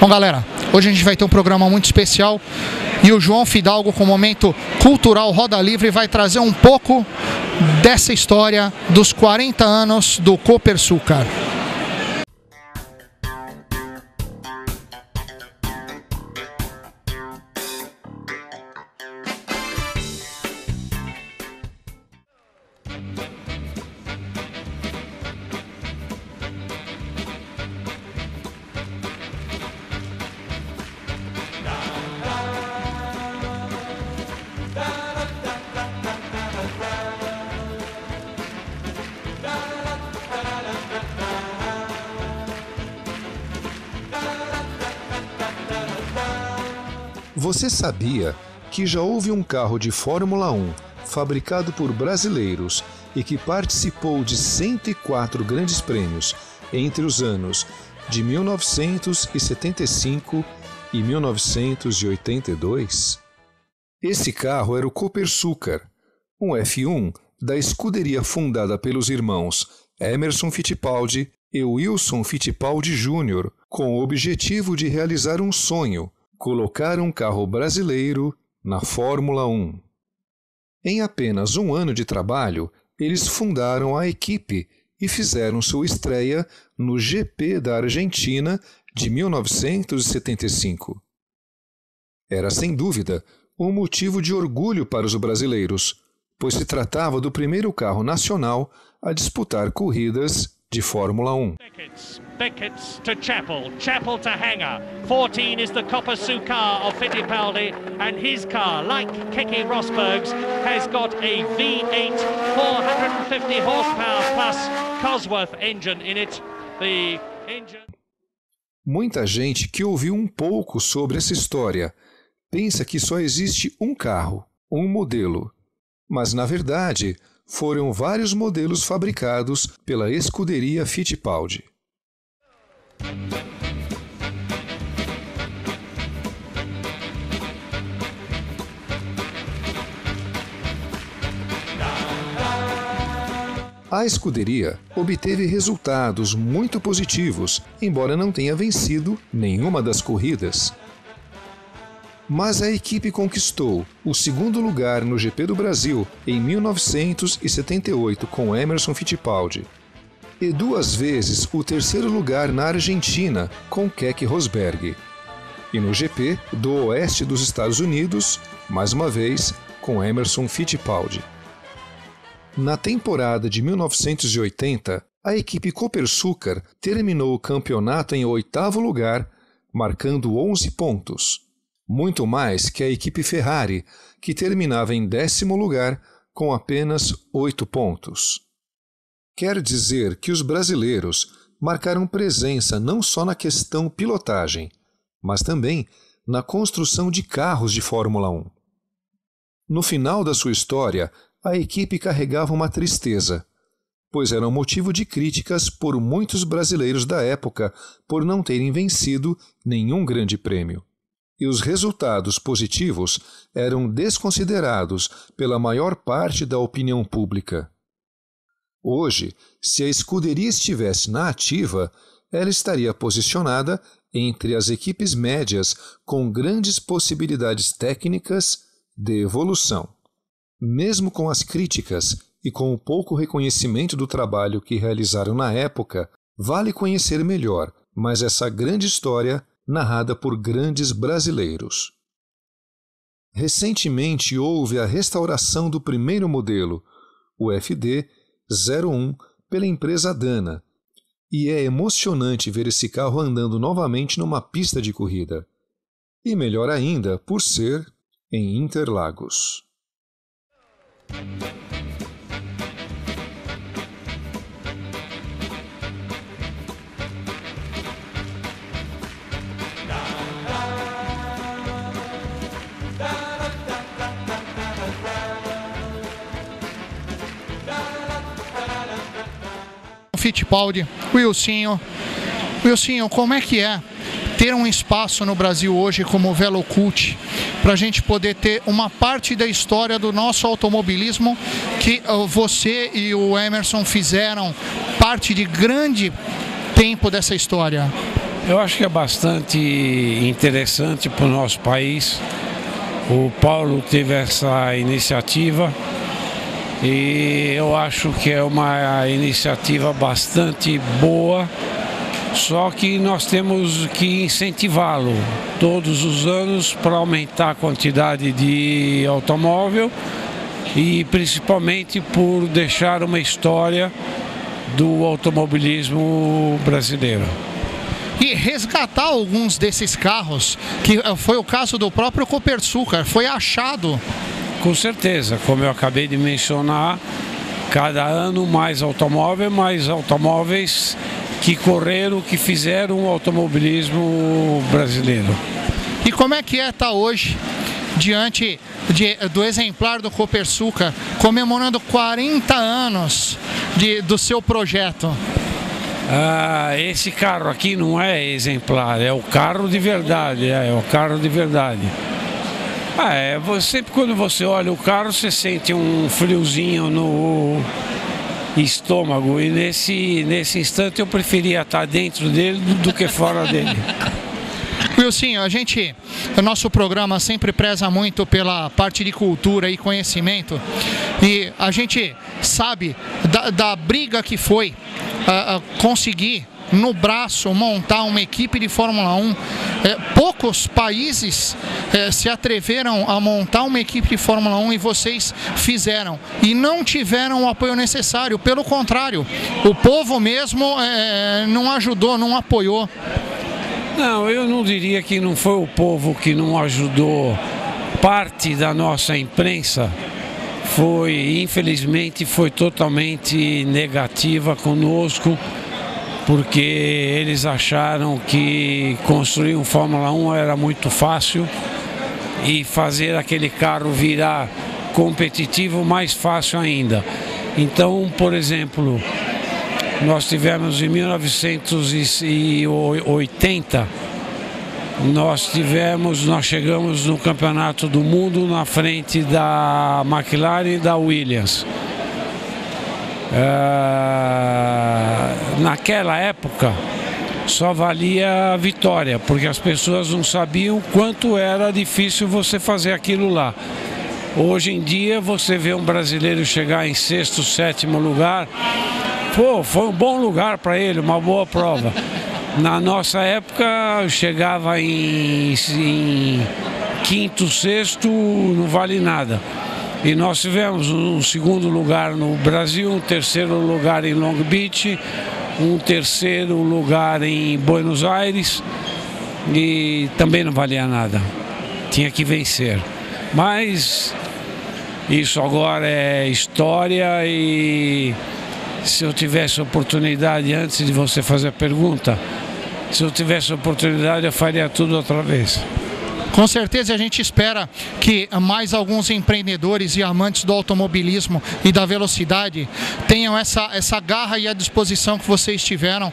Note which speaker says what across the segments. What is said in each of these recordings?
Speaker 1: Bom, galera, hoje a gente vai ter um programa muito especial e o João Fidalgo, com o momento cultural Roda Livre, vai trazer um pouco dessa história dos 40 anos do Copersucar.
Speaker 2: Você sabia que já houve um carro de Fórmula 1 fabricado por brasileiros e que participou de 104 grandes prêmios entre os anos de 1975 e 1982? Esse carro era o Copersucar, um F1 da escuderia fundada pelos irmãos Emerson Fittipaldi e Wilson Fittipaldi Jr., com o objetivo de realizar um sonho: colocar um carro brasileiro na Fórmula 1. Em apenas um ano de trabalho, eles fundaram a equipe e fizeram sua estreia no GP da Argentina de 1975. Era, sem dúvida, um motivo de orgulho para os brasileiros, pois se tratava do primeiro carro nacional a disputar corridas de Fórmula 1.
Speaker 3: Beckett's to Chappell, Chappell to Hanger. 14 is the Copersucar of Fittipaldi, and his car, like Keke Rosberg's, has got a V8 450 horsepower plus Cosworth engine in it. The engine...
Speaker 2: Muita gente que ouviu um pouco sobre essa história pensa que só existe um carro, um modelo. Mas, na verdade, foram vários modelos fabricados pela escuderia Fittipaldi. A escuderia obteve resultados muito positivos, embora não tenha vencido nenhuma das corridas. Mas a equipe conquistou o segundo lugar no GP do Brasil em 1978 com Emerson Fittipaldi e duas vezes o terceiro lugar na Argentina com Keke Rosberg, e no GP do Oeste dos Estados Unidos, mais uma vez, com Emerson Fittipaldi. Na temporada de 1980, a equipe Copersucar terminou o campeonato em 8º lugar, marcando 11 pontos. Muito mais que a equipe Ferrari, que terminava em 10º lugar com apenas 8 pontos. Quer dizer que os brasileiros marcaram presença não só na questão pilotagem, mas também na construção de carros de Fórmula 1. No final da sua história, a equipe carregava uma tristeza, pois era um motivo de críticas por muitos brasileiros da época por não terem vencido nenhum grande prêmio. E os resultados positivos eram desconsiderados pela maior parte da opinião pública. Hoje, se a escuderia estivesse na ativa, ela estaria posicionada entre as equipes médias com grandes possibilidades técnicas de evolução. Mesmo com as críticas e com o pouco reconhecimento do trabalho que realizaram na época, vale conhecer melhor mais essa grande história narrada por grandes brasileiros. Recentemente houve a restauração do primeiro modelo, o FD01, pela empresa Dana, e é emocionante ver esse carro andando novamente numa pista de corrida. E melhor ainda por ser em Interlagos.
Speaker 1: Fittipaldi, Wilsinho. Wilsinho, como é que é ter um espaço no Brasil hoje como o Velocult, para a gente poder ter uma parte da história do nosso automobilismo que você e o Emerson fizeram parte de grande tempo dessa história?
Speaker 4: Eu acho que é bastante interessante para o nosso país. O Paulo teve essa iniciativa e eu acho que é uma iniciativa bastante boa, só que nós temos que incentivá-lo todos os anos para aumentar a quantidade de automóvel e principalmente por deixar uma história do automobilismo brasileiro.
Speaker 1: E resgatar alguns desses carros, que foi o caso do próprio Copersucar, foi achado.
Speaker 4: Com certeza, como eu acabei de mencionar, cada ano mais automóveis que correram, que fizeram o automobilismo brasileiro.
Speaker 1: E como é que estar hoje diante do exemplar do Copersucar, comemorando 40 anos do seu projeto?
Speaker 4: Esse carro aqui não é exemplar, é o carro de verdade, é o carro de verdade. Sempre quando você olha o carro, você sente um friozinho no estômago, e nesse instante eu preferia estar dentro dele do que fora dele.
Speaker 1: Wilson, o nosso programa sempre preza muito pela parte de cultura e conhecimento, e a gente sabe da briga que foi conseguir no braço montar uma equipe de Fórmula 1. Poucos países se atreveram a montar uma equipe de Fórmula 1 e vocês fizeram, e não tiveram o apoio necessário. Pelo contrário, o povo mesmo não ajudou, não apoiou.
Speaker 4: Não, eu não diria que não foi o povo que não ajudou. Parte da nossa imprensa infelizmente, foi totalmente negativa conosco, porque eles acharam que construir um Fórmula 1 era muito fácil e fazer aquele carro virar competitivo mais fácil ainda. Então, por exemplo, nós tivemos em 1980, nós chegamos no Campeonato do Mundo na frente da McLaren e da Williams. Naquela época só valia a vitória, porque as pessoas não sabiam quanto era difícil você fazer aquilo lá. Hoje em dia você vê um brasileiro chegar em sexto, sétimo lugar, foi um bom lugar para ele, uma boa prova. Na nossa época chegava em quinto, sexto, não vale nada. E nós tivemos um segundo lugar no Brasil, um terceiro lugar em Long Beach, um terceiro lugar em Buenos Aires, e também não valia nada. Tinha que vencer. Mas isso agora é história, e se eu tivesse oportunidade, antes de você fazer a pergunta, se eu tivesse oportunidade eu faria tudo outra vez.
Speaker 1: Com certeza a gente espera que mais alguns empreendedores e amantes do automobilismo e da velocidade tenham essa garra e a disposição que vocês tiveram.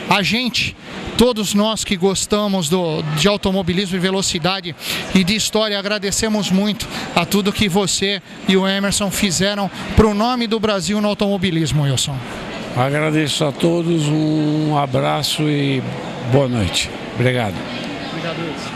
Speaker 1: A gente, todos nós que gostamos de automobilismo e velocidade e de história, agradecemos muito a tudo que você e o Emerson fizeram para o nome do Brasil no automobilismo, Wilson.
Speaker 4: Agradeço a todos, um abraço e boa noite. Obrigado.
Speaker 1: Obrigado, Wilson.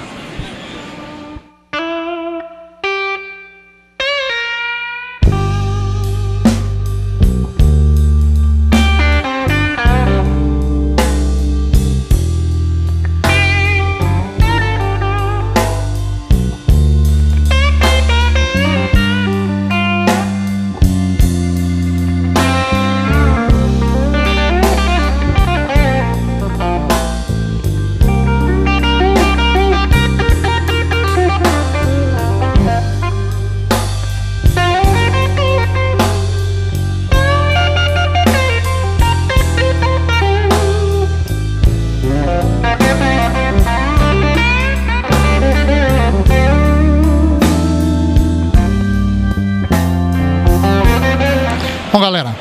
Speaker 1: Bom, galera,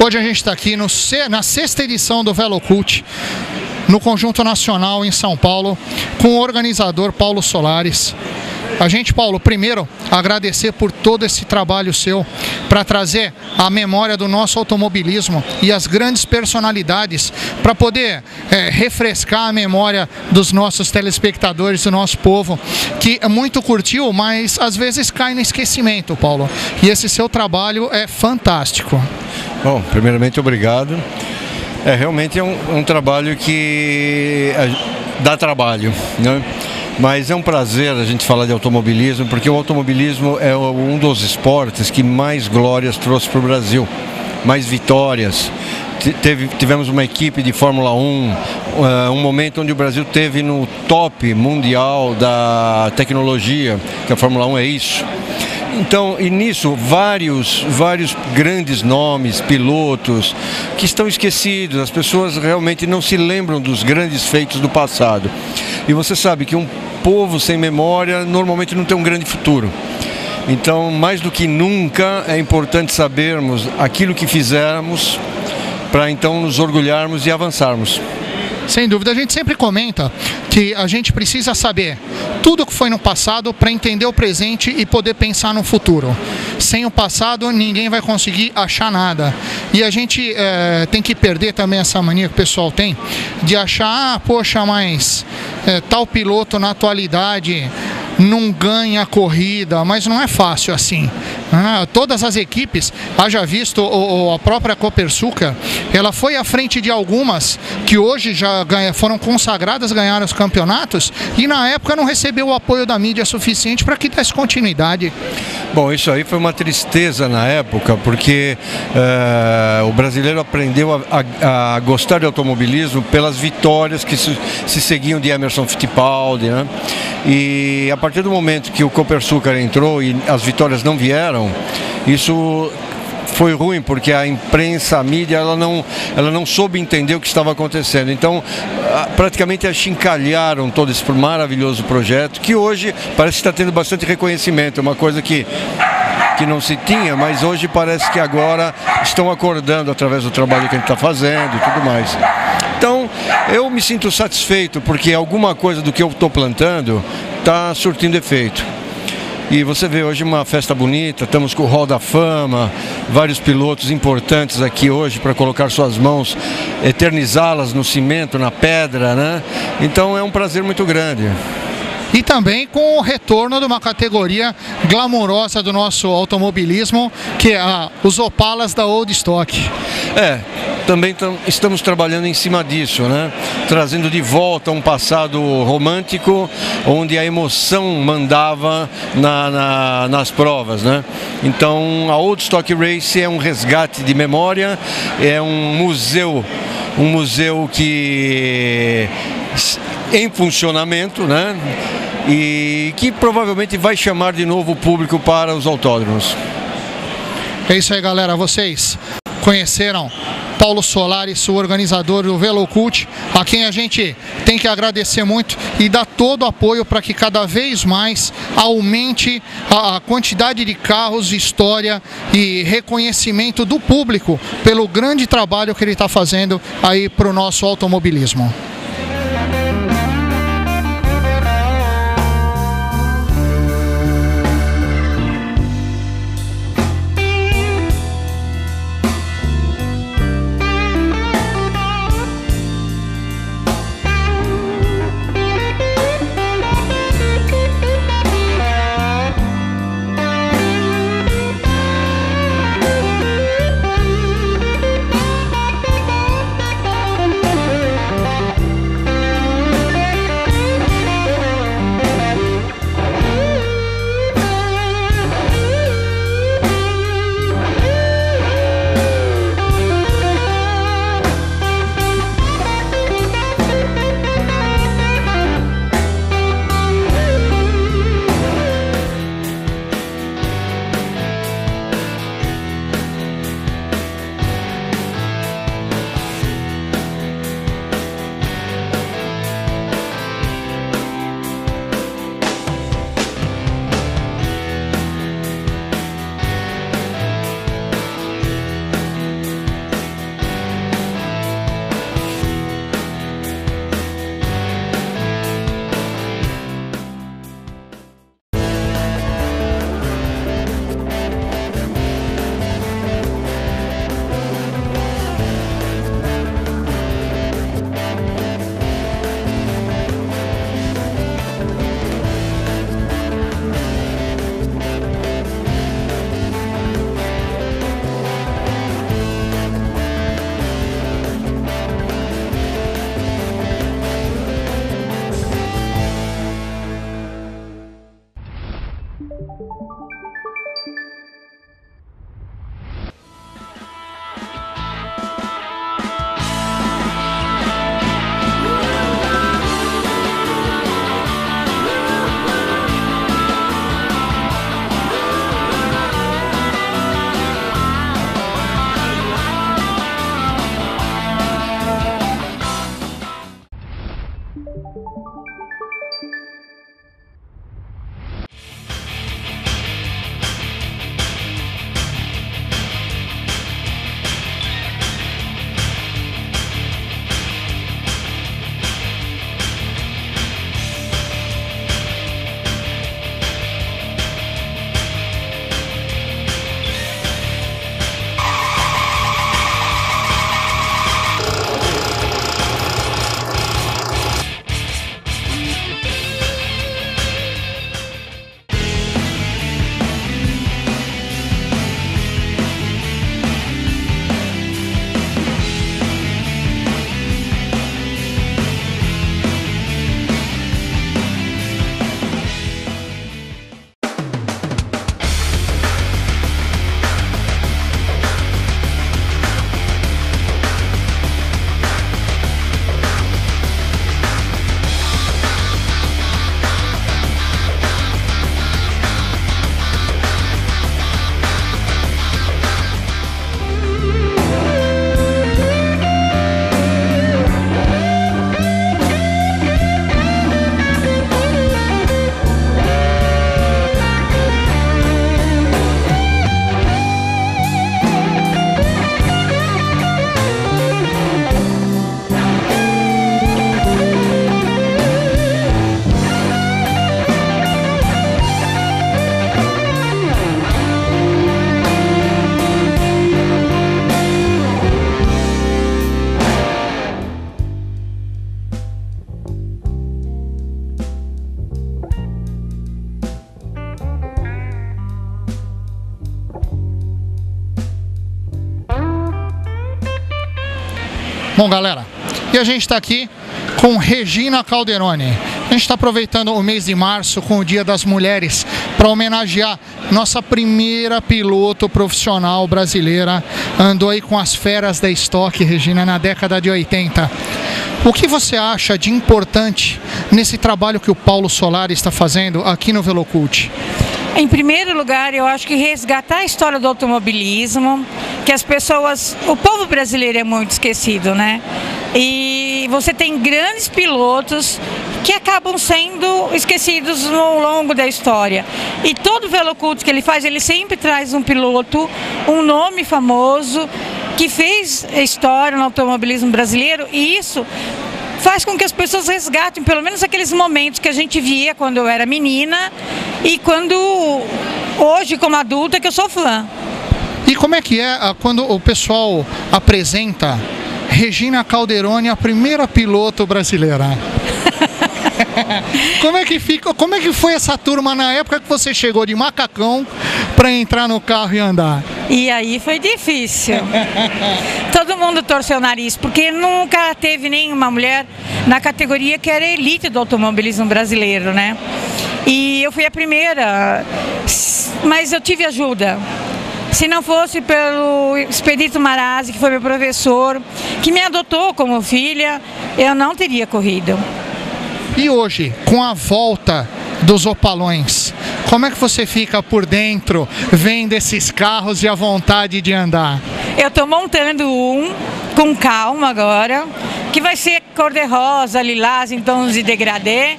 Speaker 1: hoje a gente está aqui na 6ª edição do Velocult, no Conjunto Nacional em São Paulo, com o organizador Paulo Solares. A gente, Paulo, primeiro agradecer por todo esse trabalho seu para trazer a memória do nosso automobilismo e as grandes personalidades para poder refrescar a memória dos nossos telespectadores, do nosso povo, que muito curtiu, mas às vezes cai no esquecimento, Paulo. E esse seu trabalho é fantástico.
Speaker 5: Bom, primeiramente, obrigado. Realmente é um trabalho que dá trabalho, né? Mas é um prazer a gente falar de automobilismo, porque o automobilismo é um dos esportes que mais glórias trouxe para o Brasil, mais vitórias. Tivemos uma equipe de Fórmula 1, um momento onde o Brasil teve no top mundial da tecnologia, que a Fórmula 1 é isso. Então, e nisso, vários grandes nomes, pilotos, que estão esquecidos. As pessoas realmente não se lembram dos grandes feitos do passado. E você sabe que um povo sem memória normalmente não tem um grande futuro. Então, mais do que nunca, é importante sabermos aquilo que fizemos para então nos orgulharmos e avançarmos.
Speaker 1: Sem dúvida, a gente sempre comenta que a gente precisa saber tudo o que foi no passado para entender o presente e poder pensar no futuro. Sem o passado, ninguém vai conseguir achar nada. E a gente tem que perder também essa mania que o pessoal tem de achar, poxa, mas tal piloto na atualidade não ganha a corrida, mas não é fácil assim. Todas as equipes, haja visto a própria Copersucar, ela foi à frente de algumas que hoje já foram consagradas, ganharam os campeonatos, e na época não recebeu o apoio da mídia suficiente para que desse continuidade.
Speaker 5: Bom, isso aí foi uma tristeza na época, porque o brasileiro aprendeu a gostar de automobilismo pelas vitórias que se seguiam de Emerson Fittipaldi, né? E a partir do momento que o Copersucar entrou e as vitórias não vieram, isso foi ruim, porque a imprensa, a mídia, ela não soube entender o que estava acontecendo. Então, praticamente achincalharam todo esse maravilhoso projeto, que hoje parece que está tendo bastante reconhecimento. É uma coisa que não se tinha, mas hoje parece que agora estão acordando através do trabalho que a gente está fazendo e tudo mais. Então, eu me sinto satisfeito, porque alguma coisa do que eu estou plantando está surtindo efeito. E você vê hoje uma festa bonita, estamos com o Hall da Fama, vários pilotos importantes aqui hoje para colocar suas mãos, eternizá-las no cimento, na pedra, né? Então é um prazer muito grande.
Speaker 1: E também com o retorno de uma categoria glamourosa do nosso automobilismo, que é os Opalas da Old Stock.
Speaker 5: Também estamos trabalhando em cima disso, né? Trazendo de volta um passado romântico, onde a emoção mandava nas provas, né? Então a Old Stock Race é um resgate de memória, é um museu que em funcionamento, né? E que provavelmente vai chamar de novo o público para os autódromos.
Speaker 1: É isso aí, galera. Vocês conheceram Paulo Solares, o organizador do Velocult, a quem a gente tem que agradecer muito e dar todo o apoio para que cada vez mais aumente a quantidade de carros, história e reconhecimento do público pelo grande trabalho que ele está fazendo aí para o nosso automobilismo. Bom, galera, e a gente está aqui com Regina Calderoni. A gente está aproveitando o mês de março com o Dia das Mulheres para homenagear nossa primeira piloto profissional brasileira. Andou aí com as feras da Stock, Regina, na década de 80. O que você acha de importante nesse trabalho que o Paulo Solari está fazendo aqui no Velocult?
Speaker 6: Em primeiro lugar, eu acho que resgatar a história do automobilismo, que as pessoas, o povo brasileiro é muito esquecido, né? E você tem grandes pilotos que acabam sendo esquecidos ao longo da história. E todo Velocult que ele faz, ele sempre traz um piloto, um nome famoso, que fez história no automobilismo brasileiro, e isso faz com que as pessoas resgatem pelo menos aqueles momentos que a gente via quando eu era menina e quando hoje como adulta que eu sou fã.
Speaker 1: E como é que é quando o pessoal apresenta Regina Calderoni, a primeira piloto brasileira? Como é que fica? Como é que foi essa turma na época que você chegou de macacão para entrar no carro e andar?
Speaker 6: E aí foi difícil. Todo mundo torceu o nariz, porque nunca teve nenhuma mulher na categoria que era elite do automobilismo brasileiro, né? E eu fui a primeira, mas eu tive ajuda. Se não fosse pelo Expedito Marazzi, que foi meu professor, que me adotou como filha, eu não teria corrido.
Speaker 1: E hoje, com a volta dos Opalões, como é que você fica por dentro, vendo esses carros e a vontade de andar?
Speaker 6: Eu estou montando um com calma agora, que vai ser cor-de-rosa, lilás, em tons de degradê,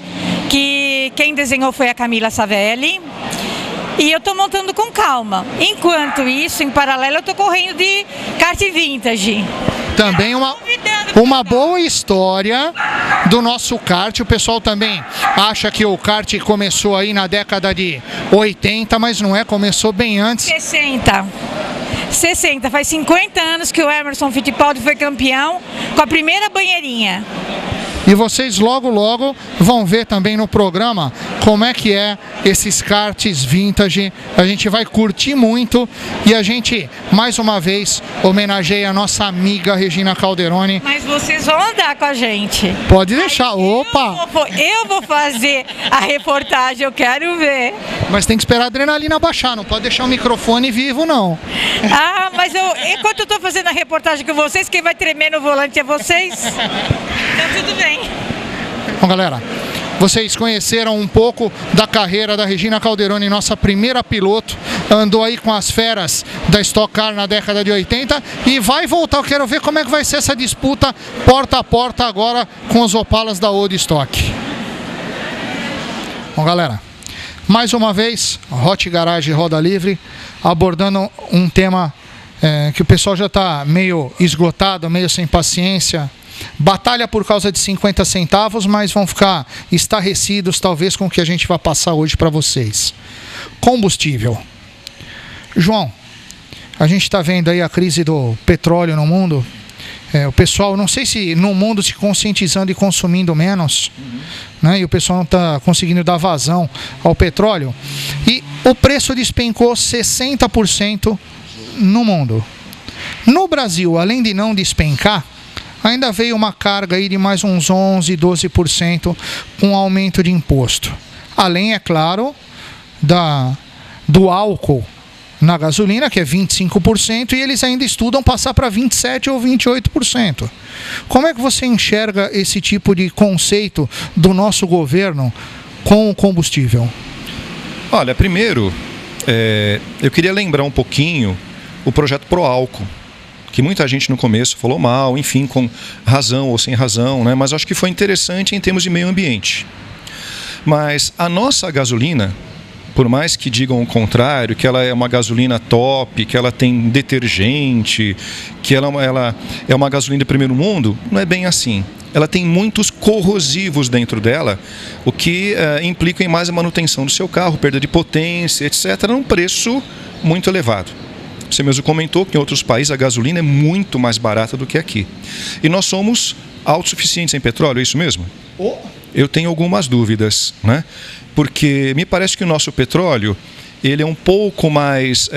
Speaker 6: que quem desenhou foi a Camila Savelli. E eu estou montando com calma. Enquanto isso, em paralelo, eu estou correndo de kart vintage.
Speaker 1: Também uma boa história do nosso kart. O pessoal também acha que o kart começou aí na década de 80, mas não é, começou bem antes.
Speaker 6: 60, faz 50 anos que o Emerson Fittipaldi foi campeão com a primeira banheirinha.
Speaker 1: E vocês logo vão ver também no programa como é que é esses karts vintage. A gente vai curtir muito e a gente, mais uma vez, homenageia a nossa amiga Regina Calderoni.
Speaker 6: Mas vocês vão andar com a gente.
Speaker 1: Pode deixar, opa!
Speaker 6: Eu vou fazer a reportagem, eu quero ver.
Speaker 1: Mas tem que esperar a adrenalina baixar, não pode deixar o microfone vivo, não.
Speaker 6: Ah, mas enquanto eu estou fazendo a reportagem com vocês, quem vai tremer no volante é vocês? Então tudo bem.
Speaker 1: Bom, galera, vocês conheceram um pouco da carreira da Regina Calderoni, nossa primeira piloto. Andou aí com as feras da Stock Car na década de 80 e vai voltar. Eu quero ver como é que vai ser essa disputa porta a porta agora com os Opalas da Old Stock. Bom, galera, mais uma vez, Hot Garage Roda Livre, abordando um tema que o pessoal já está meio esgotado, meio sem paciência. Batalha por causa de 50 centavos, mas vão ficar estarrecidos talvez com o que a gente vai passar hoje para vocês. Combustível. João, a gente está vendo aí a crise do petróleo no mundo. O pessoal, não sei se no mundo se conscientizando e consumindo menos, né? E o pessoal não está conseguindo dar vazão ao petróleo. E o preço despencou 60% no mundo. No Brasil, além de não despencar, ainda veio uma carga aí de mais uns 11%, 12% com aumento de imposto. Além, é claro, do álcool na gasolina, que é 25%, e eles ainda estudam passar para 27% ou 28%. Como é que você enxerga esse tipo de conceito do nosso governo com o combustível?
Speaker 7: Olha, primeiro, eu queria lembrar um pouquinho o projeto Pro Álcool, que muita gente no começo falou mal, enfim, com razão ou sem razão, né? Mas acho que foi interessante em termos de meio ambiente. Mas a nossa gasolina, por mais que digam o contrário, que ela é uma gasolina top, que ela tem detergente, que ela é uma gasolina de primeiro mundo, não é bem assim. Ela tem muitos corrosivos dentro dela, o que implica em mais a manutenção do seu carro, perda de potência, etc., num preço muito elevado. Você mesmo comentou que em outros países a gasolina é muito mais barata do que aqui. E nós somos autossuficientes em petróleo, é isso mesmo? Eu tenho algumas dúvidas, né? Porque me parece que o nosso petróleo, ele é um pouco mais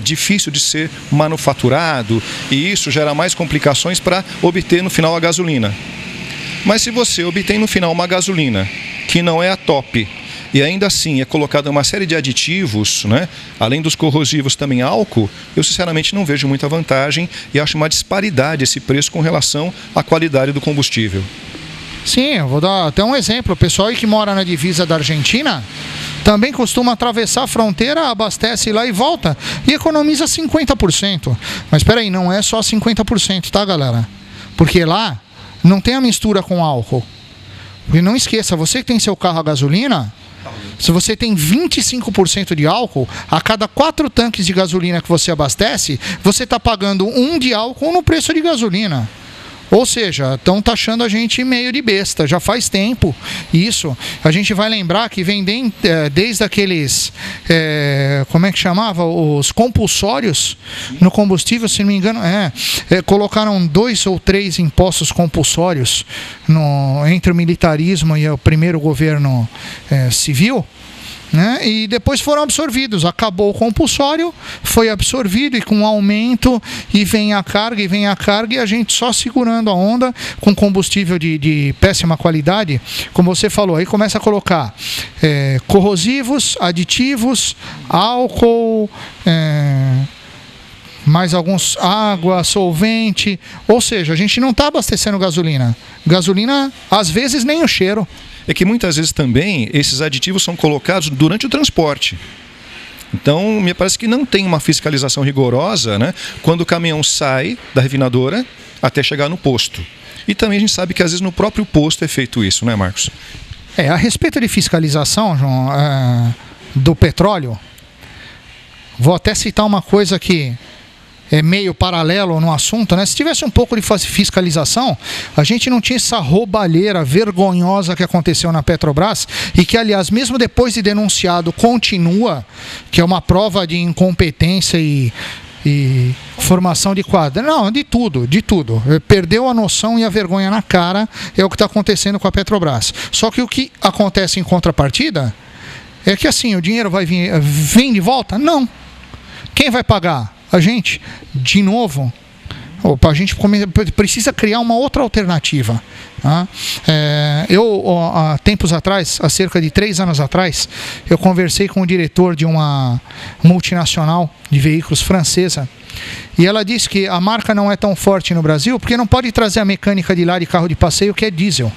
Speaker 7: difícil de ser manufaturado e isso gera mais complicações para obter no final a gasolina. Mas se você obtém no final uma gasolina que não é a top e ainda assim é colocada uma série de aditivos, né, além dos corrosivos também álcool, eu sinceramente não vejo muita vantagem e acho uma disparidade esse preço com relação à qualidade do combustível.
Speaker 1: Sim, eu vou dar até um exemplo. O pessoal aí que mora na divisa da Argentina também costuma atravessar a fronteira, abastece lá e volta e economiza 50%. Mas espera aí, não é só 50%, tá, galera? Porque lá não tem a mistura com álcool. E não esqueça, você que tem seu carro a gasolina, se você tem 25% de álcool, a cada 4 tanques de gasolina que você abastece, você está pagando 1 de álcool no preço de gasolina. Ou seja, estão taxando a gente meio de besta, já faz tempo isso. A gente vai lembrar que vem desde aqueles, como é que chamava? Os compulsórios no combustível, se não me engano, colocaram 2 ou 3 impostos compulsórios entre o militarismo e o primeiro governo civil. Né? E depois foram absorvidos, acabou o compulsório, foi absorvido e com aumento e vem a carga e a gente só segurando a onda com combustível de péssima qualidade, como você falou, aí começa a colocar corrosivos, aditivos, álcool, mais alguns, água, solvente, ou seja, a gente não está abastecendo gasolina, às vezes nem o cheiro.
Speaker 7: É que muitas vezes também esses aditivos são colocados durante o transporte. Então, me parece que não tem uma fiscalização rigorosa, né, quando o caminhão sai da refinadora até chegar no posto. E também a gente sabe que às vezes no próprio posto é feito isso, né, Marcos?
Speaker 1: A respeito de fiscalização, João, do petróleo, vou até citar uma coisa que é meio paralelo no assunto, né? Se tivesse um pouco de fiscalização, a gente não tinha essa roubalheira vergonhosa que aconteceu na Petrobras e que, aliás, mesmo depois de denunciado, continua, que é uma prova de incompetência e formação de quadro. Não, de tudo. Perdeu a noção e a vergonha na cara, é o que está acontecendo com a Petrobras. Só que o que acontece em contrapartida é que assim, o dinheiro vem de volta? Não. Quem vai pagar? A gente, de novo, a gente precisa criar uma outra alternativa. Tá? Há tempos atrás, há cerca de 3 anos atrás, eu conversei com o diretor de uma multinacional de veículos francesa e ela disse que a marca não é tão forte no Brasil porque não pode trazer a mecânica de lá de carro de passeio que é diesel.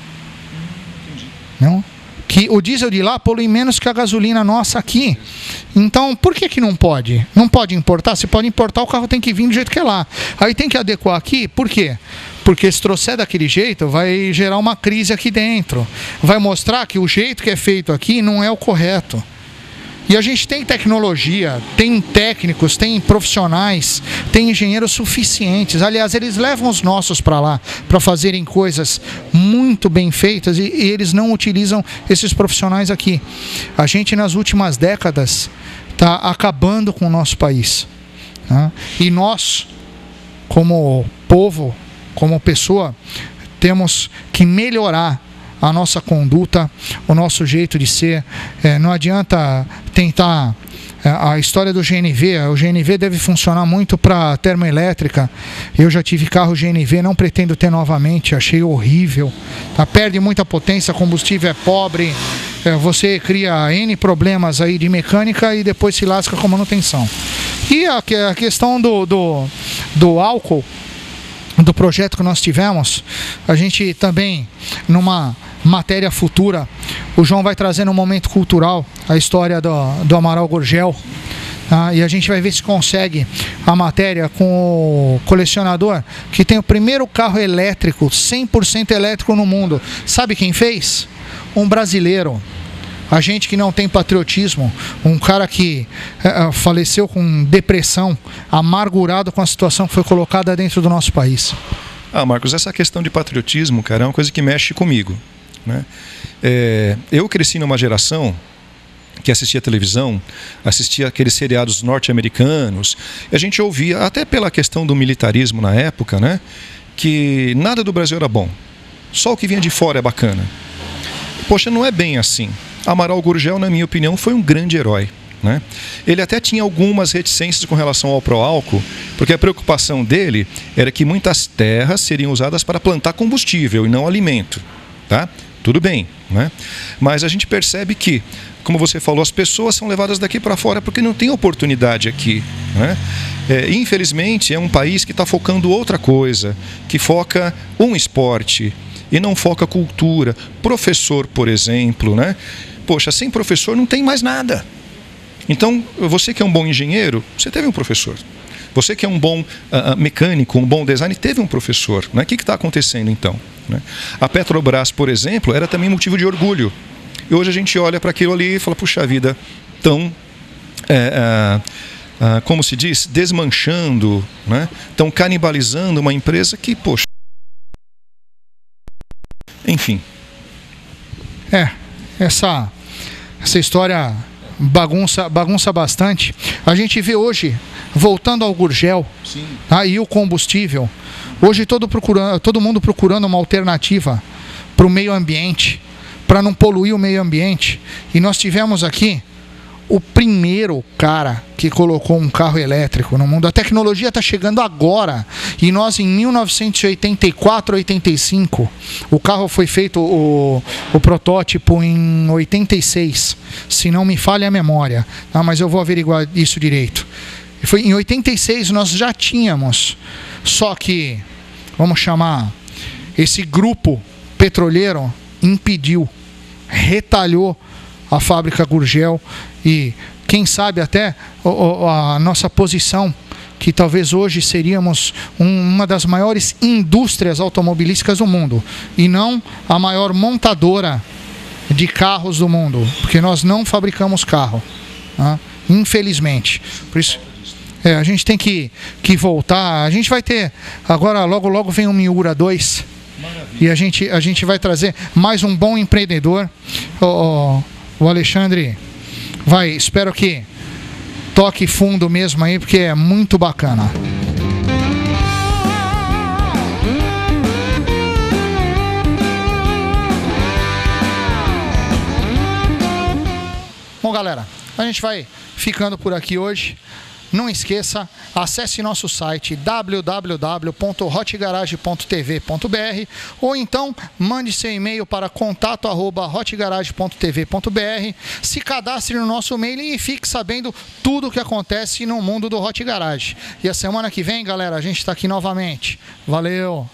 Speaker 1: Não? Que o diesel de lá polui menos que a gasolina nossa aqui. Então, por que não pode? Não pode importar? Se pode importar, o carro tem que vir do jeito que é lá. Aí tem que adequar aqui, por quê? Porque se trouxer daquele jeito, vai gerar uma crise aqui dentro. Vai mostrar que o jeito que é feito aqui não é o correto. E a gente tem tecnologia, tem técnicos, tem profissionais, tem engenheiros suficientes. Aliás, eles levam os nossos para lá para fazerem coisas muito bem feitas e eles não utilizam esses profissionais aqui. A gente, nas últimas décadas, está acabando com o nosso país. Tá? E nós, como povo, como pessoa, temos que melhorar a nossa conduta, o nosso jeito de ser. Não adianta tentar a história do GNV. O GNV deve funcionar muito para termoelétrica. Eu já tive carro GNV, não pretendo ter novamente, achei horrível. Tá? Perde muita potência, combustível é pobre, você cria N problemas aí de mecânica e depois se lasca com manutenção. E a questão do álcool, do projeto que nós tivemos, a gente também, numa matéria futura, o João vai trazer no momento cultural a história do Amaral Gurgel, tá? E a gente vai ver se consegue a matéria com o colecionador que tem o primeiro carro elétrico, 100% elétrico no mundo. Sabe quem fez? Um brasileiro. A gente que não tem patriotismo, um cara que faleceu com depressão, amargurado com a situação que foi colocada dentro do nosso país.
Speaker 7: Marcos, essa questão de patriotismo, cara, é uma coisa que mexe comigo, né? Eu cresci numa geração que assistia televisão, assistia aqueles seriados norte-americanos, e a gente ouvia, até pela questão do militarismo na época, né, que nada do Brasil era bom, só o que vinha de fora é bacana. Poxa, não é bem assim. Amaral Gurgel, na minha opinião, foi um grande herói. né? Ele até tinha algumas reticências com relação ao pró-álcool, porque a preocupação dele era que muitas terras seriam usadas para plantar combustível e não alimento. Tá? Tudo bem, né? Mas a gente percebe que, como você falou, as pessoas são levadas daqui para fora porque não tem oportunidade aqui, né? Infelizmente, é um país que está focando outra coisa, que foca um esporte e não foca cultura. Professor, por exemplo, né? Poxa, sem professor não tem mais nada. Então, você que é um bom engenheiro, você teve um professor. Você que é um bom mecânico, um bom design, teve um professor, né? O que está acontecendo então, né? A Petrobras, por exemplo, era também motivo de orgulho. E hoje a gente olha para aquilo ali e fala, puxa vida, tão, como se diz, desmanchando, né? Tão canibalizando uma empresa que, poxa... Enfim.
Speaker 1: Essa história bagunça bastante. A gente vê hoje, voltando ao Gurgel, e o combustível, hoje todo mundo procurando uma alternativa para o meio ambiente, para não poluir o meio ambiente. E nós tivemos aqui o primeiro cara que colocou um carro elétrico no mundo. A tecnologia está chegando agora. E nós, em 1984, 85, o carro foi feito, o protótipo, em 86, se não me falha a memória. Mas eu vou averiguar isso direito. Foi em 86 nós já tínhamos. Só que, vamos chamar, esse grupo petroleiro impediu, retalhou a fábrica Gurgel e quem sabe até a nossa posição, que talvez hoje seríamos uma das maiores indústrias automobilísticas do mundo e não a maior montadora de carros do mundo, porque nós não fabricamos carro, né? Infelizmente. Por isso a gente tem que voltar. A gente vai ter agora, logo vem o Miura 2. Maravilha. E a gente vai trazer mais um bom empreendedor. O Alexandre vai, espero que toque fundo mesmo aí, porque é muito bacana. Bom, galera, a gente vai ficando por aqui hoje. Não esqueça, acesse nosso site www.hotgarage.tv.br ou então mande seu e-mail para contato@hotgarage.tv.br, se cadastre no nosso e-mail e fique sabendo tudo o que acontece no mundo do Hot Garage. E a semana que vem, galera, a gente está aqui novamente. Valeu!